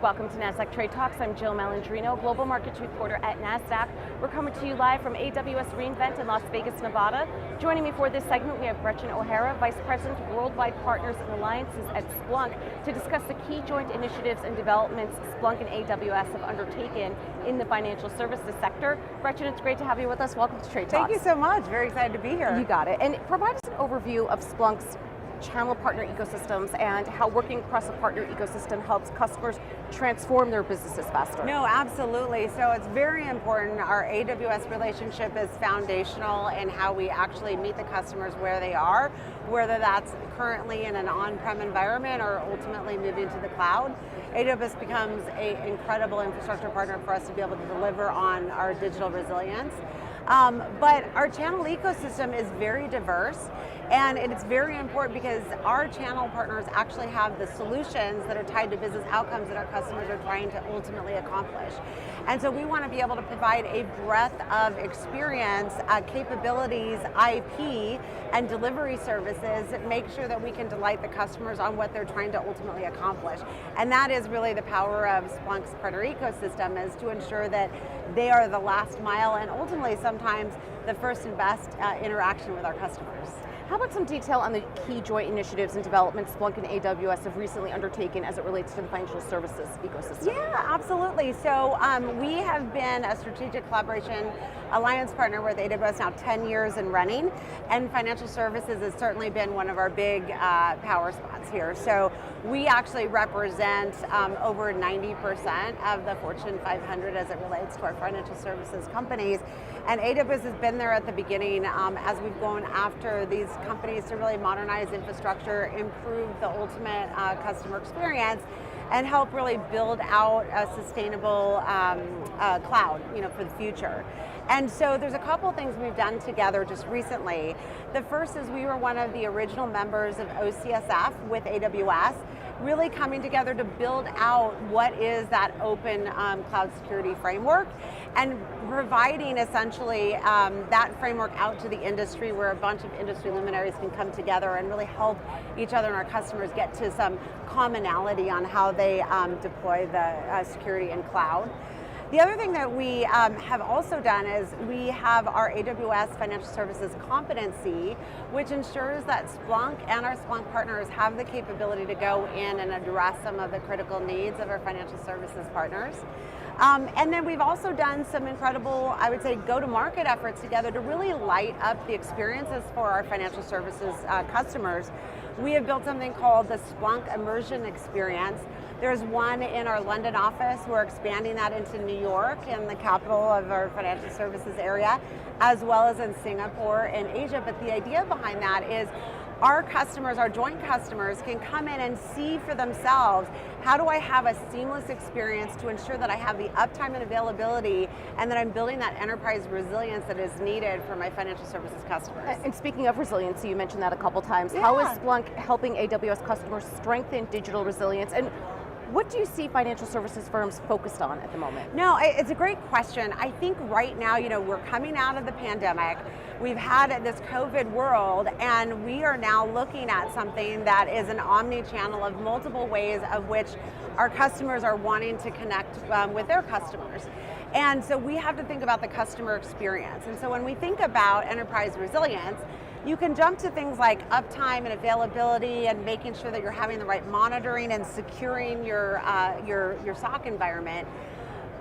Welcome to Nasdaq TradeTalks. I'm Jill Malandrino, Global Markets Reporter at Nasdaq. We're coming to you live from AWS reInvent in Las Vegas, Nevada. Joining me for this segment, we have Gretchen O'Hara, Vice President of Worldwide Partners and Alliances at Splunk, to discuss the key joint initiatives and developments Splunk and AWS have undertaken in the financial services sector. Gretchen, it's great to have you with us. Welcome to TradeTalks. Thank you so much. Very excited to be here. You got it. And provide us an overview of Splunk's channel partner ecosystems and how working across a partner ecosystem helps customers transform their businesses faster. No, absolutely. So it's very important. Our AWS relationship is foundational in how we actually meet the customers where they are, whether that's currently in an on-prem environment or ultimately moving to the cloud. AWS becomes an incredible infrastructure partner for us to be able to deliver on our digital resilience. But our channel ecosystem is very diverse, and it's very important because our channel partners actually have the solutions that are tied to business outcomes that our customers are trying to ultimately accomplish. And so we want to be able to provide a breadth of experience, capabilities, IP, and delivery services that make sure that we can delight the customers on what they're trying to ultimately accomplish. And that is really the power of Splunk's partner ecosystem, is to ensure that they are the last mile and ultimately sometimes the first and best interaction with our customers. How about some detail on the key joint initiatives and developments Splunk and AWS have recently undertaken as it relates to the financial services ecosystem? Yeah, absolutely. So we have been a strategic collaboration alliance partner with AWS now 10 years and running, and financial services has certainly been one of our big power spots here. So we actually represent over 90% of the Fortune 500 as it relates to our financial services companies, and AWS has been there at the beginning as we've gone after these companies to really modernize infrastructure, improve the ultimate customer experience, and help really build out a sustainable cloud, for the future. And so there's a couple things we've done together just recently. The first is we were one of the original members of OCSF with AWS, really coming together to build out what is that open cloud security framework and providing essentially that framework out to the industry where a bunch of industry luminaries can come together and really help each other and our customers get to some commonality on how they deploy the security in cloud. The other thing that we have also done is we have our AWS Financial Services Competency, which ensures that Splunk and our Splunk partners have the capability to go in and address some of the critical needs of our financial services partners. And then we've also done some incredible, I would say, go-to-market efforts together to really light up the experiences for our financial services customers. We have built something called the Splunk Immersion Experience. There's one in our London office. We're expanding that into New York, in the capital of our financial services area, as well as in Singapore and Asia. But the idea behind that is our customers, our joint customers, can come in and see for themselves, how do I have a seamless experience to ensure that I have the uptime and availability and that I'm building that enterprise resilience that is needed for my financial services customers. And speaking of resiliency, you mentioned that a couple times. Yeah. How is Splunk helping AWS customers strengthen digital resilience? And what do you see financial services firms focused on at the moment? No, it's a great question. I think right now, we're coming out of the pandemic. We've had this COVID world, and we are now looking at something that is an omni-channel of multiple ways of which our customers are wanting to connect with their customers. And so we have to think about the customer experience. And so when we think about enterprise resilience, you can jump to things like uptime and availability and making sure that you're having the right monitoring and securing your SOC environment.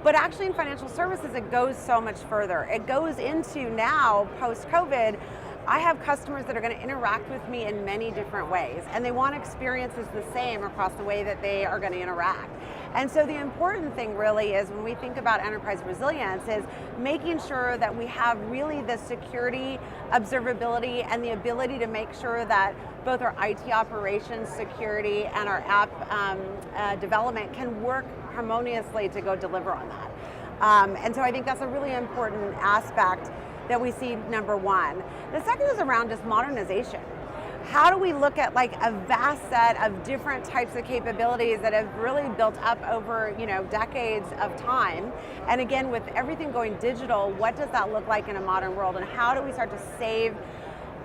But actually in financial services, it goes so much further. It goes into now, post-COVID, I have customers that are going to interact with me in many different ways, and they want experiences the same across the way that they are going to interact. And so the important thing really is when we think about enterprise resilience is making sure that we have really the security, observability, and the ability to make sure that both our IT operations, security, and our app development can work harmoniously to go deliver on that. And so I think that's a really important aspect that we see, number one. The second is around just modernization. How do we look at like a vast set of different types of capabilities that have really built up over decades of time? And again, with everything going digital, what does that look like in a modern world? And how do we start to save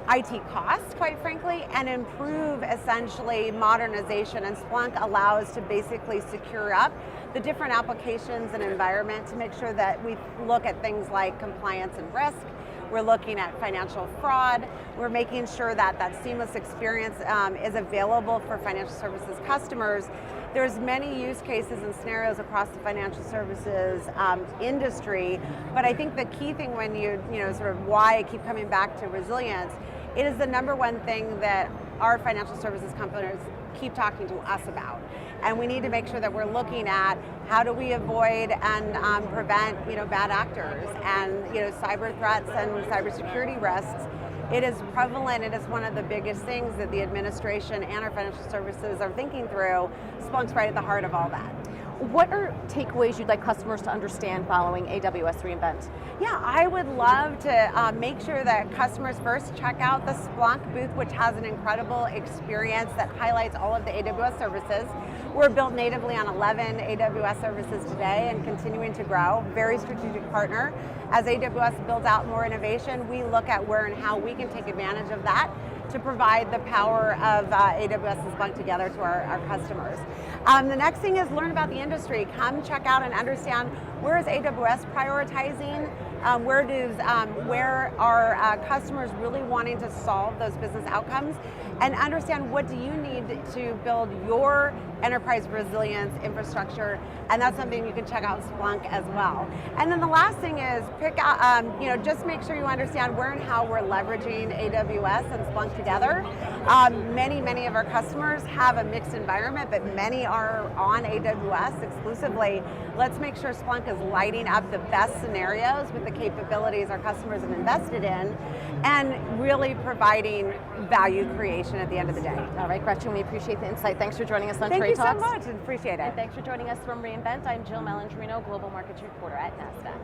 IT costs, quite frankly, and improve essentially modernization. And Splunk allows to basically secure up the different applications and environment to make sure that we look at things like compliance and risk. We're looking at financial fraud. We're making sure that that seamless experience is available for financial services customers. There's many use cases and scenarios across the financial services industry, but I think the key thing when you sort of why I keep coming back to resilience, it is the number one thing that our financial services companies keep talking to us about. And we need to make sure that we're looking at how do we avoid and prevent bad actors and cyber threats and cybersecurity risks. It is prevalent. It is one of the biggest things that the administration and our financial services are thinking through. Splunk's right at the heart of all that. What are takeaways you'd like customers to understand following AWS reInvent? Yeah, I would love to make sure that customers first check out the Splunk booth, which has an incredible experience that highlights all of the AWS services. We're built natively on 11 AWS services today and continuing to grow. Very strategic partner. As AWS builds out more innovation, we look at where and how we can take advantage of that to provide the power of AWS and Splunk together to our customers. The next thing is learn about the industry. Come check out and understand where is AWS prioritizing, where are customers really wanting to solve those business outcomes, and understand what do you need to build your enterprise resilience infrastructure, and that's something you can check out Splunk as well. And then the last thing is pick out, just make sure you understand where and how we're leveraging AWS and Splunk together. Many of our customers have a mixed environment, but many are on AWS exclusively. Let's make sure Splunk is lighting up the best scenarios with the capabilities our customers have invested in, and really providing value creation at the end of the day. All right, Gretchen, we appreciate the insight. Thanks for joining us on TradeTalks. Thank you so much, appreciate it. And thanks for joining us from reInvent. I'm Jill Malandrino, Global Markets Reporter at Nasdaq.